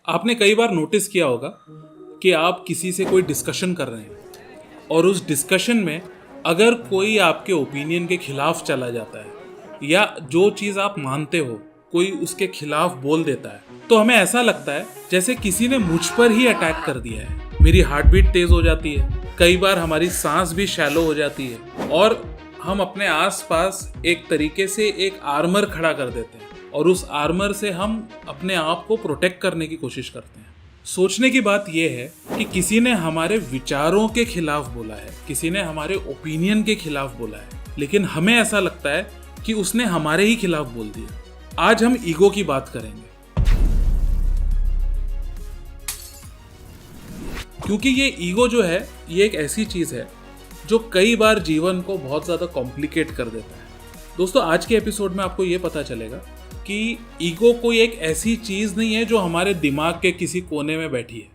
आपने कई बार नोटिस किया होगा कि आप किसी से कोई डिस्कशन कर रहे हैं और उस डिस्कशन में अगर कोई आपके ओपिनियन के खिलाफ चला जाता है या जो चीज़ आप मानते हो कोई उसके खिलाफ बोल देता है तो हमें ऐसा लगता है जैसे किसी ने मुझ पर ही अटैक कर दिया है। मेरी हार्ट बीट तेज हो जाती है, कई बार हमारी सांस भी शैलो हो जाती है और हम अपने आसपास एक तरीके से एक आर्मर खड़ा कर देते हैं और उस आर्मर से हम अपने आप को प्रोटेक्ट करने की कोशिश करते हैं। सोचने की बात यह है कि किसी ने हमारे विचारों के खिलाफ बोला है, किसी ने हमारे ओपिनियन के खिलाफ बोला है, लेकिन हमें ऐसा लगता है कि उसने हमारे ही खिलाफ बोल दिया। आज हम ईगो की बात करेंगे, क्योंकि ये ईगो जो है ये एक ऐसी चीज है जो कई बार जीवन को बहुत ज्यादा कॉम्प्लिकेट कर देता है। दोस्तों, आज के एपिसोड में आपको ये पता चलेगा कि ईगो कोई एक ऐसी चीज नहीं है जो हमारे दिमाग के किसी कोने में बैठी है।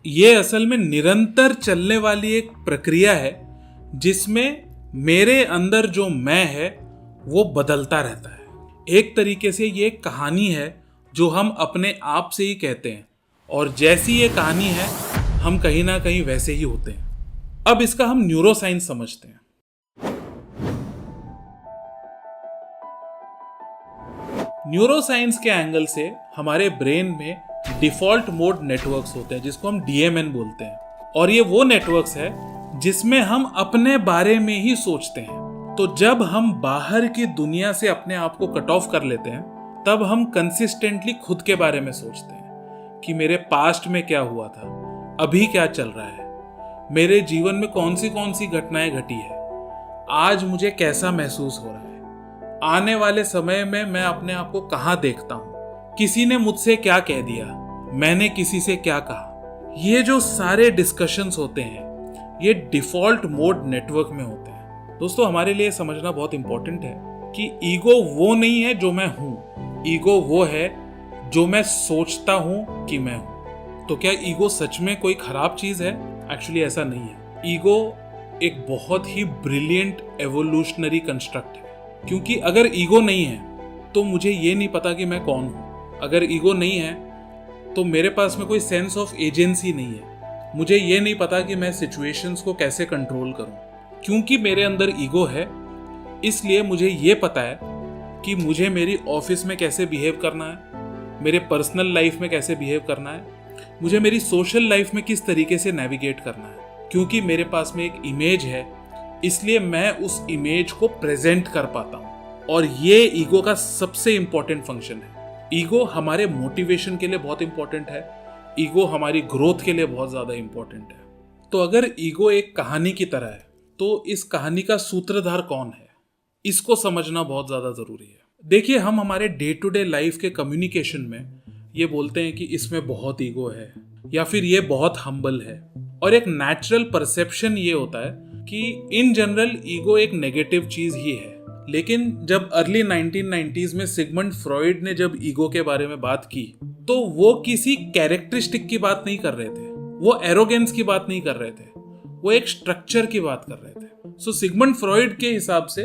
ये असल में निरंतर चलने वाली एक प्रक्रिया है जिसमें मेरे अंदर जो मैं है वो बदलता रहता है। एक तरीके से ये एक कहानी है जो हम अपने आप से ही कहते हैं और जैसी ये कहानी है हम कहीं ना कहीं वैसे ही होते हैं। अब इसका हम न्यूरोसाइंस समझते हैं। न्यूरोसाइंस के एंगल से हमारे ब्रेन में डिफॉल्ट मोड नेटवर्क्स होते हैं जिसको हम DMN बोलते हैं, और ये वो नेटवर्क्स है जिसमें हम अपने बारे में ही सोचते हैं। तो जब हम बाहर की दुनिया से अपने आप को कट ऑफ कर लेते हैं तब हम कंसिस्टेंटली खुद के बारे में सोचते हैं कि मेरे पास्ट में क्या हुआ था, अभी क्या चल रहा है, मेरे जीवन में कौन सी घटनाएं घटी है, आज मुझे कैसा महसूस हो रहा है, आने वाले समय में मैं अपने आप को कहाँ देखता हूँ, किसी ने मुझसे क्या कह दिया, मैंने किसी से क्या कहा। ये जो सारे डिस्कशंस होते हैं ये डिफॉल्ट मोड नेटवर्क में होते हैं। दोस्तों, हमारे लिए समझना बहुत इंपॉर्टेंट है कि ईगो वो नहीं है जो मैं हूँ, ईगो वो है जो मैं सोचता हूँ कि मैं हूँ। तो क्या ईगो सच में कोई खराब चीज है? एक्चुअली ऐसा नहीं है। ईगो एक बहुत ही ब्रिलियंट एवोल्यूशनरी कंस्ट्रक्ट है, क्योंकि अगर ईगो नहीं है तो मुझे ये नहीं पता कि मैं कौन हूँ। अगर ईगो नहीं है तो मेरे पास में कोई सेंस ऑफ एजेंसी नहीं है। मुझे ये नहीं पता कि मैं सिचुएशंस को कैसे कंट्रोल करूँ। क्योंकि मेरे अंदर ईगो है इसलिए मुझे ये पता है कि मुझे मेरी ऑफिस में कैसे बिहेव करना है, मेरे पर्सनल लाइफ में कैसे बिहेव करना है, मुझे मेरी सोशल लाइफ में किस तरीके से नेविगेट करना है। क्योंकि मेरे पास में एक इमेज है इसलिए मैं उस इमेज को प्रेजेंट कर पाता हूँ, और ये ईगो का सबसे इंपॉर्टेंट फंक्शन है। ईगो हमारे मोटिवेशन के लिए बहुत इंपॉर्टेंट है, ईगो हमारी ग्रोथ के लिए बहुत ज्यादा इंपॉर्टेंट है। तो अगर ईगो एक कहानी की तरह है तो इस कहानी का सूत्रधार कौन है, इसको समझना बहुत ज्यादा जरूरी है। देखिए, हम हमारे डे टू डे लाइफ के कम्युनिकेशन में ये बोलते हैं कि इसमें बहुत ईगो है या फिर ये बहुत हम्बल है, और एक नेचुरल परसेप्शन ये होता है कि इन जनरल ईगो एक नेगेटिव चीज ही है। लेकिन जब अर्ली 1990s में सिगमंड फ्रॉइड ने जब ईगो के बारे में बात की तो वो किसी कैरेक्टरिस्टिक की बात नहीं कर रहे थे, वो एरोगेंस की बात नहीं कर रहे थे, वो एक स्ट्रक्चर की बात कर रहे थे। सो सिगमंड फ्रॉइड के हिसाब से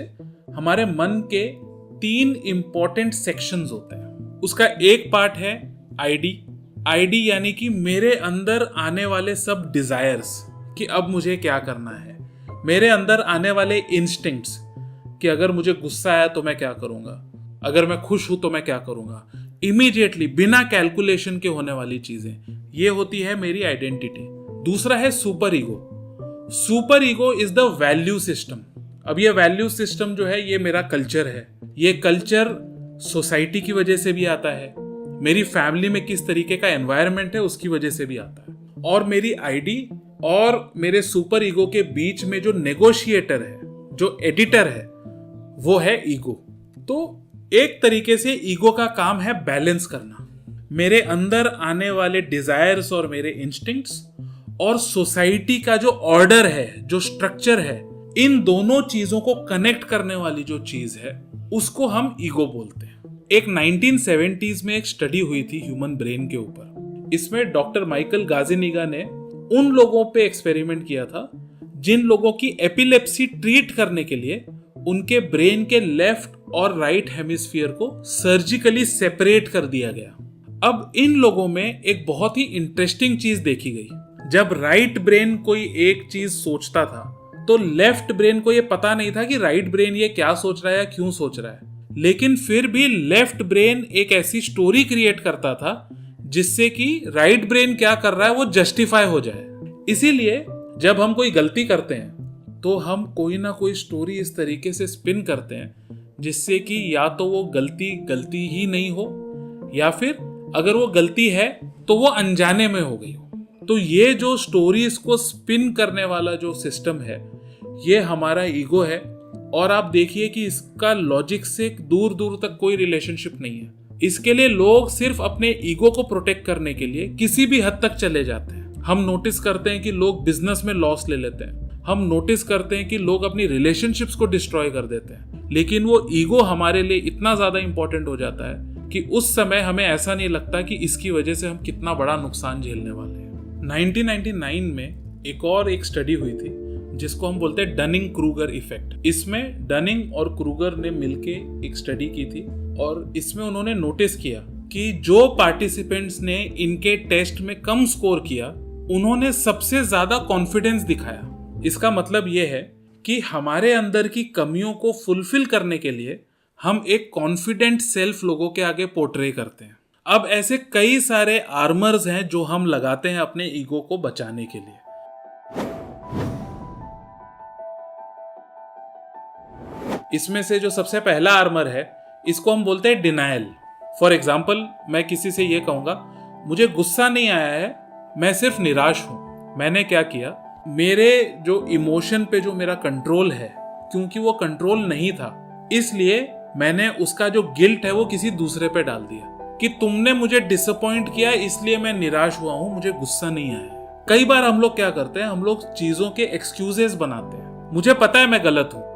हमारे मन के 3 इंपॉर्टेंट सेक्शंस होते हैं। उसका एक पार्ट है आईडी यानी कि मेरे अंदर आने वाले सब डिजायर्स कि अब मुझे क्या करना है, मेरे अंदर आने वाले इंस्टिंक्ट्स कि अगर मुझे गुस्सा आया तो मैं क्या करूंगा, अगर मैं खुश हूं तो मैं क्या करूंगा, इमीडिएटली बिना कैलकुलेशन के होने वाली चीजें, ये होती है मेरी आइडेंटिटी। दूसरा है super ego. Super ego is the value system. अब ये वैल्यू सिस्टम जो है ये मेरा कल्चर है। ये कल्चर सोसाइटी की वजह से भी आता है, मेरी फैमिली में किस तरीके का एनवायरनमेंट है उसकी वजह से भी आता है, और मेरी आईडी और मेरे सुपर ईगो के बीच में जो नेगोशिएटर है, जो एडिटर है, वो है ईगो। तो एक तरीके से ईगो का काम है बैलेंस करना मेरे अंदर आने वाले डिजायर्स और मेरे इंस्टिंक्ट्स और सोसाइटी का जो ऑर्डर है, जो स्ट्रक्चर है, इन दोनों चीजों को कनेक्ट करने वाली जो चीज है उसको हम ईगो बोलते हैं। एक 1970s में एक स्टडी हुई थी ह्यूमन ब्रेन के ऊपर। इसमें डॉक्टर माइकल गाजेनिगा ने उन लोगों पे एक्सपेरिमेंट किया था जिन लोगों की एपिलेप्सी ट्रीट करने के लिए उनके ब्रेन के लेफ्ट और राइट हेमिस्फीयर को सर्जिकली सेपरेट कर दिया गया। अब इन लोगों में एक बहुत ही इंटरेस्टिंग चीज देखी गई। जब राइट ब्रेन कोई एक चीज सोचता था तो लेफ्ट ब्रेन को ये पता नहीं था कि राइट ब्रेन ये क्या सोच रहा है या क्यों सोच रहा है, लेकिन फिर भी लेफ्ट ब्रेन एक ऐसी स्टोरी क्रिएट करता था जिससे कि राइट ब्रेन क्या कर रहा है वो जस्टिफाई हो जाए। इसीलिए जब हम कोई गलती करते हैं तो हम कोई ना कोई स्टोरी इस तरीके से स्पिन करते हैं जिससे कि या तो वो गलती ही नहीं हो, या फिर अगर वो गलती है तो वो अनजाने में हो गई हो। तो ये जो स्टोरीज को स्पिन करने वाला जो सिस्टम है ये हमारा ईगो है, और आप देखिए कि इसका लॉजिक से दूर दूर तक कोई रिलेशनशिप नहीं है। इसके लिए लोग सिर्फ अपने ईगो को प्रोटेक्ट करने के लिए किसी भी हद तक चले जाते हैं। हम नोटिस करते हैं कि लोग बिजनेस में लॉस ले लेते हैं, हम नोटिस करते हैं कि लोग अपनी रिलेशनशिप्स को डिस्ट्रॉय कर देते हैं, लेकिन वो ईगो हमारे लिए इतना ज्यादा इंपॉर्टेंट हो जाता है कि उस समय हमें ऐसा नहीं लगता कि इसकी वजह से हम कितना बड़ा नुकसान झेलने वाले हैं। 1999 में एक स्टडी हुई थी जिसको हम बोलते हैं डनिंग क्रूगर इफेक्ट। इसमें डनिंग और क्रूगर ने मिलके एक स्टडी की थी, और इसमें उन्होंने नोटिस किया कि जो पार्टिसिपेंट्स ने इनके टेस्ट में कम स्कोर किया उन्होंने सबसे ज्यादा कॉन्फिडेंस दिखाया। इसका मतलब यह है कि हमारे अंदर की कमियों को फुलफिल करने के लिए हम एक कॉन्फिडेंट सेल्फ लोगों के आगे पोर्ट्रे करते हैं। अब ऐसे कई सारे आर्मर्स हैं जो हम लगाते हैं अपने ईगो को बचाने के लिए। इसमें से जो सबसे पहला आर्मर है इसको हम बोलते हैं डिनायल। फॉर एग्जाम्पल, मैं किसी से ये कहूंगा मुझे गुस्सा नहीं आया है, मैं सिर्फ निराश हूं। मैंने क्या किया, मेरे जो इमोशन पे जो मेरा कंट्रोल है, क्योंकि वो कंट्रोल नहीं था इसलिए मैंने उसका जो गिल्ट है वो किसी दूसरे पे डाल दिया कि तुमने मुझे डिसअपॉइंट किया इसलिए मैं निराश हुआ हूं, मुझे गुस्सा नहीं आया। कई बार हम लोग क्या करते हैं, हम लोग चीजों के एक्सक्यूजेस बनाते हैं। मुझे पता है मैं गलत हूं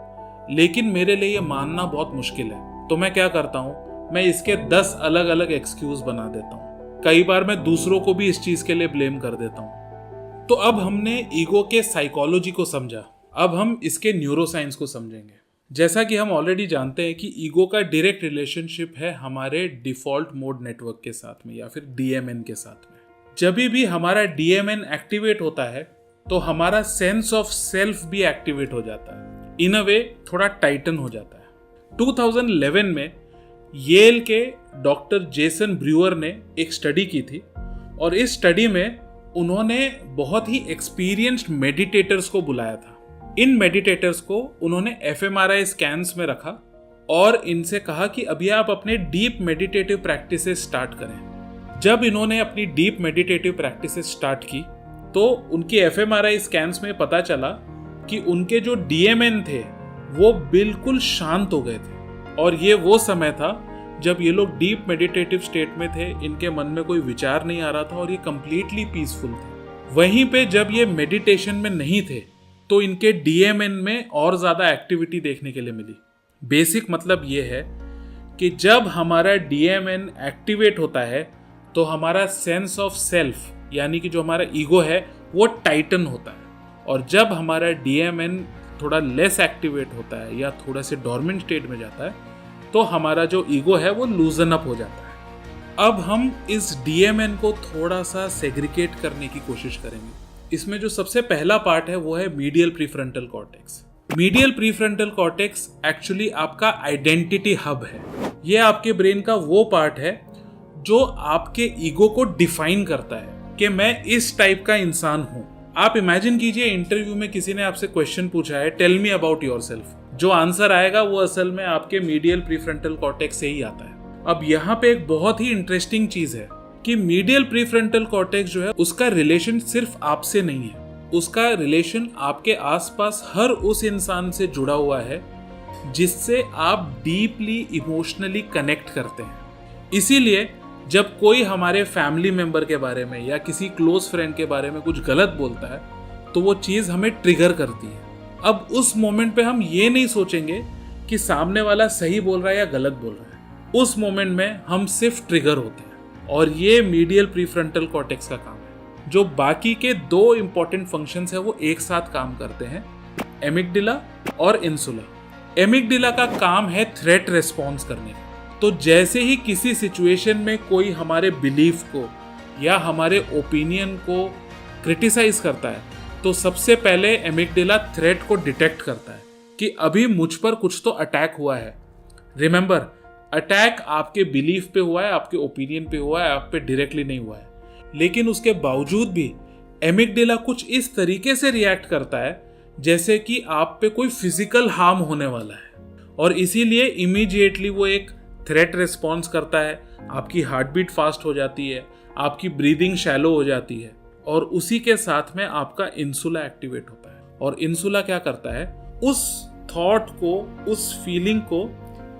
लेकिन मेरे लिए ये मानना बहुत मुश्किल है, तो मैं क्या करता हूं, मैं इसके 10 अलग अलग एक्सक्यूज बना देता हूं। कई बार मैं दूसरों को भी इस चीज के लिए ब्लेम कर देता हूं। तो अब हमने ईगो के साइकोलॉजी को समझा, अब हम इसके न्यूरोसाइंस को समझेंगे। जैसा कि हम ऑलरेडी जानते हैं कि ईगो का डायरेक्ट रिलेशनशिप है हमारे डिफॉल्ट मोड नेटवर्क के साथ में या फिर डीएमएन के साथ में। जब भी हमारा डीएमएन एक्टिवेट होता है तो हमारा सेंस ऑफ सेल्फ भी एक्टिवेट हो जाता है, इन अ वे थोड़ा टाइटन हो जाता है। 2011 में येल के डॉक्टर जेसन ब्रूअर ने एक स्टडी की थी, और इस स्टडी में उन्होंने बहुत ही एक्सपीरियंस्ड मेडिटेटर्स को बुलाया था। इन मेडिटेटर्स को उन्होंने एफएमआरआई स्कैन्स में रखा और इनसे कहा कि अभी आप अपने डीप मेडिटेटिव प्रैक्टिसेस स्टार्ट करें। जब इन्होंने अपनी डीप मेडिटेटिव प्रैक्टिसेस स्टार्ट की तो उनकी एफएमआरआई स्कैन्स में पता चला कि उनके जो डीएमएन थे वो बिल्कुल शांत हो गए थे, और ये वो समय था जब ये लोग डीप मेडिटेटिव स्टेट में थे, इनके मन में कोई विचार नहीं आ रहा था और ये कंप्लीटली पीसफुल थे। वहीं पे जब ये मेडिटेशन में नहीं थे तो इनके डीएमएन में और ज्यादा एक्टिविटी देखने के लिए मिली। बेसिक मतलब ये है कि जब हमारा डीएमएन एक्टिवेट होता है तो हमारा सेंस ऑफ सेल्फ यानी कि जो हमारा ईगो है वो टाइटन होता है, और जब हमारा डीएमएन थोड़ा लेस एक्टिवेट होता है या थोड़ा से डॉर्मेंट स्टेट में जाता है तो हमारा जो ईगो है वो लूजन अप हो जाता है। अब हम इस डीएमएन को थोड़ा सा सेग्रीगेट करने की कोशिश करेंगे। इसमें जो सबसे पहला पार्ट है वो है medial prefrontal cortex. Medial prefrontal cortex actually आपका आइडेंटिटी हब है। ये आपके ब्रेन का वो पार्ट है जो आपके ईगो को डिफाइन करता है कि मैं इस टाइप का इंसान हूं। आप इमेजिन कीजिए इंटरव्यू में किसी ने आपसे क्वेश्चन पूछा है, टेल मी अबाउट योरसेल्फ। जो आंसर आएगा वो असल में आपके मीडियल प्रीफ्रंटल कॉर्टेक्स से ही आता है। अब यहाँ पे एक बहुत ही इंटरेस्टिंग चीज है कि मीडियल प्रीफ्रंटल कॉर्टेक्स जो है उसका रिलेशन सिर्फ आपसे नहीं है, उसका रिलेशन आपके आसपास हर उस इंसान से जुड़ा हुआ है जिससे आप डीपली इमोशनली कनेक्ट करते हैं। इसीलिए जब कोई हमारे फैमिली मेंबर के बारे में या किसी क्लोज फ्रेंड के बारे में कुछ गलत बोलता है तो वो चीज़ हमें ट्रिगर करती है। अब उस मोमेंट पे हम ये नहीं सोचेंगे कि सामने वाला सही बोल रहा है या गलत बोल रहा है, उस मोमेंट में हम सिर्फ ट्रिगर होते हैं, और ये मीडियल प्रीफ्रंटल कॉर्टेक्स का काम है। जो बाकी के 2 इंपॉर्टेंट फंक्शंस है वो एक साथ काम करते हैं, एमिगडाला और इंसुला। एमिगडाला का काम है थ्रेट रेस्पॉन्स करने का, तो जैसे ही किसी सिचुएशन में कोई हमारे बिलीफ को या हमारे ओपिनियन को क्रिटिसाइज करता है तो सबसे पहले एमिगडाला थ्रेट को डिटेक्ट करता है कि अभी मुझ पर कुछ तो अटैक हुआ है। रिमेंबर, अटैक आपके बिलीफ पे हुआ है, आपके ओपिनियन पे हुआ है, आप पे डायरेक्टली नहीं हुआ है। लेकिन उसके बावजूद भी एमिगडाला कुछ इस तरीके से रिएक्ट करता है जैसे कि आप पे कोई फिजिकल हार्म होने वाला है, और इसीलिए इमीडिएटली वो एक थ्रेट रिस्पॉन्स करता है। आपकी हार्ट बीट फास्ट हो जाती है, आपकी ब्रीदिंग शैलो हो जाती है, और उसी के साथ में आपका इंसुला एक्टिवेट होता है। और इंसुला क्या करता है, उस थॉट को, उस फीलिंग को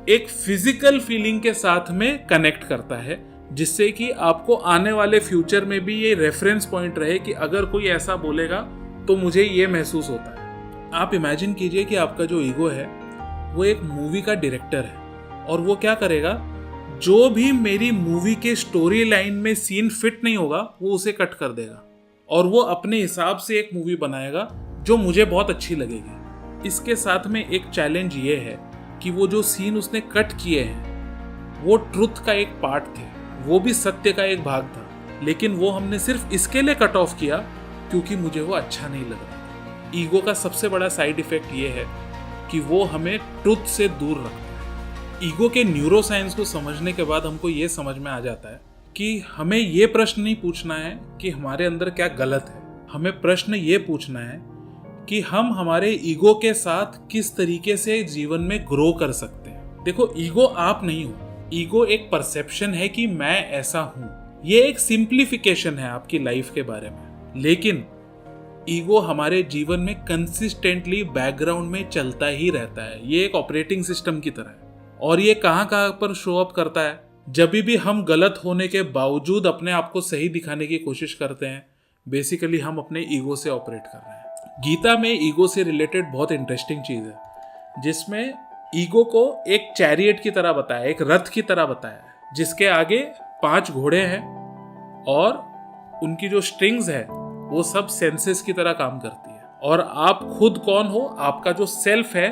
एक फिजिकल फीलिंग के साथ में कनेक्ट करता है, जिससे कि आपको आने वाले फ्यूचर में भी ये रेफरेंस पॉइंट रहे कि अगर कोई ऐसा बोलेगा तो मुझे ये महसूस होता है। आप इमेजिन कीजिए कि आपका जो ईगो है वो एक मूवी का डायरेक्टर है, और वो क्या करेगा, जो भी मेरी मूवी के स्टोरी लाइन में सीन फिट नहीं होगा वो उसे कट कर देगा, और वो अपने हिसाब से एक मूवी बनाएगा जो मुझे बहुत अच्छी लगेगी। इसके साथ में एक चैलेंज ये है कि वो जो सीन उसने कट किए हैं वो ट्रुथ का एक पार्ट थे, वो भी सत्य का एक भाग था, लेकिन वो हमने सिर्फ इसके लिए कट ऑफ किया क्योंकि मुझे वो अच्छा नहीं लग रहा। ईगो का सबसे बड़ा साइड इफेक्ट ये है कि वो हमें ट्रुथ से दूर रखता है। ईगो के न्यूरोसाइंस को समझने के बाद हमको ये समझ में आ जाता है कि हमें ये प्रश्न नहीं पूछना है कि हमारे अंदर क्या गलत है, हमें प्रश्न ये पूछना है कि हम हमारे ईगो के साथ किस तरीके से जीवन में ग्रो कर सकते हैं। देखो, ईगो आप नहीं हो, ईगो एक परसेप्शन है कि मैं ऐसा हूं। ये एक सिंप्लीफिकेशन है आपकी लाइफ के बारे में, लेकिन ईगो हमारे जीवन में कंसिस्टेंटली बैकग्राउंड में चलता ही रहता है। ये एक ऑपरेटिंग सिस्टम की तरह है, और ये कहाँ पर शो अप करता है, जब भी हम गलत होने के बावजूद अपने आप को सही दिखाने की कोशिश करते हैं, बेसिकली हम अपने ईगो से ऑपरेट कर रहे हैं। गीता में ईगो से रिलेटेड बहुत इंटरेस्टिंग चीज है, जिसमें ईगो को एक चैरियट की तरह बताया, एक रथ की तरह बताया है, जिसके आगे 5 घोड़े हैं और उनकी जो स्ट्रिंग्स है वो सब सेंसेस की तरह काम करती है, और आप खुद कौन हो, आपका जो सेल्फ है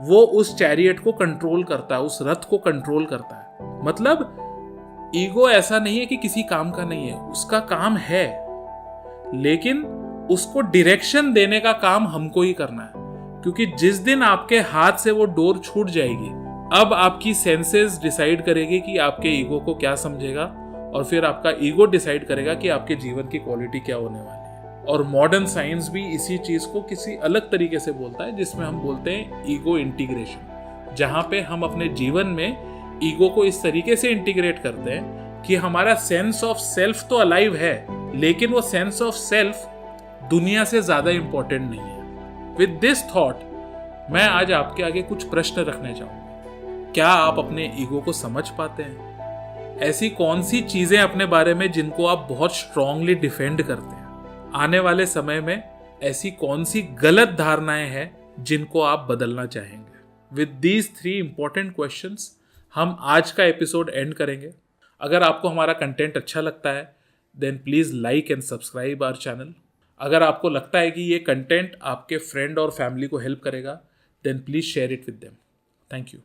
वो उस चैरियट को कंट्रोल करता है, उस रथ को कंट्रोल करता है। मतलब ईगो ऐसा नहीं है कि किसी काम का नहीं है, उसका काम है, लेकिन उसको डायरेक्शन देने का काम हमको ही करना है। क्योंकि जिस दिन आपके हाथ से वो डोर छूट जाएगी, अब आपकी सेंसेस डिसाइड करेगी कि आपके ईगो को क्या समझेगा, और फिर आपका ईगो डिसाइड करेगा कि आपके जीवन की क्वालिटी क्या होने वाली है। और मॉडर्न साइंस भी इसी चीज को किसी अलग तरीके से बोलता है, जिसमें हम बोलते हैं ईगो इंटीग्रेशन, जहां पे हम अपने जीवन में ईगो को इस तरीके से इंटीग्रेट करते हैं कि हमारा सेंस ऑफ सेल्फ तो अलाइव है, लेकिन वो सेंस ऑफ सेल्फ दुनिया से ज्यादा इंपॉर्टेंट नहीं है। विद दिस थॉट मैं आज आपके आगे कुछ प्रश्न रखने चाहूंगा। क्या आप अपने ईगो को समझ पाते हैं? ऐसी कौन सी चीजें अपने बारे में जिनको आप बहुत स्ट्रांगली डिफेंड करते हैं? आने वाले समय में ऐसी कौन सी गलत धारणाएं हैं जिनको आप बदलना चाहेंगे? विद दीज 3 इंपॉर्टेंट क्वेश्चंस हम आज का एपिसोड एंड करेंगे। अगर आपको हमारा कंटेंट अच्छा लगता है then please like and subscribe our channel. अगर आपको लगता है कि ये कंटेंट आपके फ्रेंड और फैमिली को हेल्प करेगा then please share it with them. Thank you.